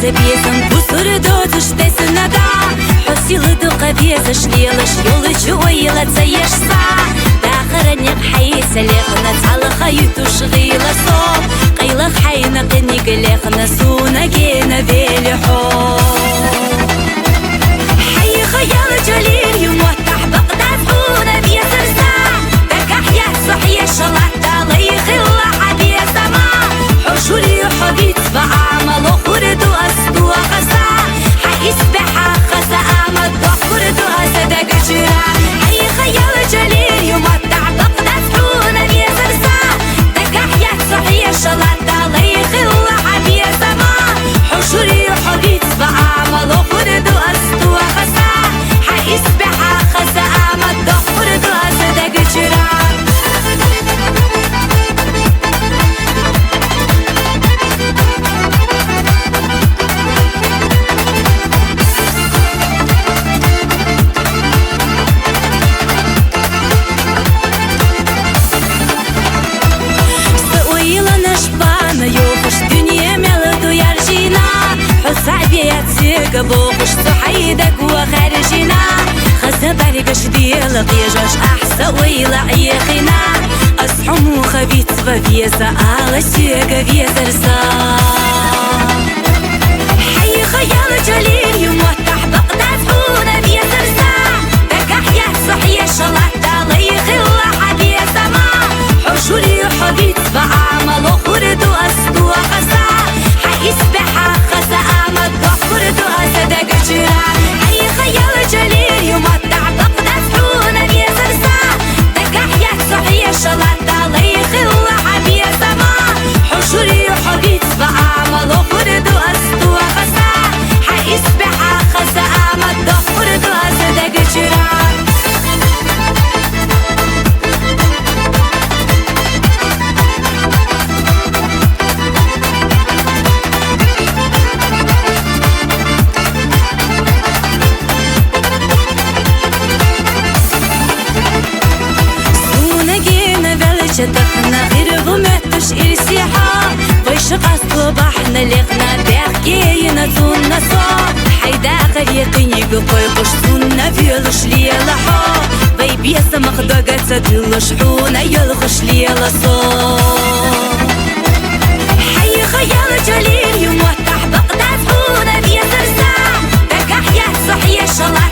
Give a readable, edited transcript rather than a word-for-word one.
Записан кусуры дозы штесы нада Хосилы дука везы шлелыш Юлы чуайла цаешса Дахаранек хайса лехна Цалыха ютуш гыла соп Кайлах хайна кыник лехна Суна гена велихо Хай خيال جليل يموتح بقداس خونا بيسرسا دكح يحصح يشلات داليخ الله حبي سما حشوري حبيت بعمل خرد وأسدو خسا حيسبح خسا أمد خرد وأسدق جرا حي خيال جليل يموتح بقداس خونا بيسرسا دكح يحصح يشلات داليخ الله حبي سما حشوري حبيت بعمل خرد وأسدو خسا حيسبح خسا أمد خرد وأسدق جرا بوقش صحيدك وخارجنا خزة برقش ديالك يجاش أحسا ويلا عيخنا أصحم وخبيت ففيسا على سيقا فيسرسا حي خيال جليل يموتح بقداس حونا بيسرسا دكح يحصح يشلات داليخ الله حبي سما حشوري حبيت بعمل خرد وأسدو خسا حيسبح خسا أمد خرد وأسدق جرا حي خيال جليل يمتع بقداس حونا بيسرسا دكح يحصح يشلات داليخ الله حبي سما حشوري حبيت بعمل خرد وأسدو خسا حيسبح خسا أمد خرد وأسدق جرا دخنا غير غمتش إرسيحا ويش قصد بحنا لغنا بحكينا تونا صا حيدا غريقني بقويقش تونا فيلش ليلا حا بيبيسا مخدقة تدلش حونا يلغش ليلا صا حي خيال جليل يموتح بقداس حونا بيسرسا دكح يحصح يشلات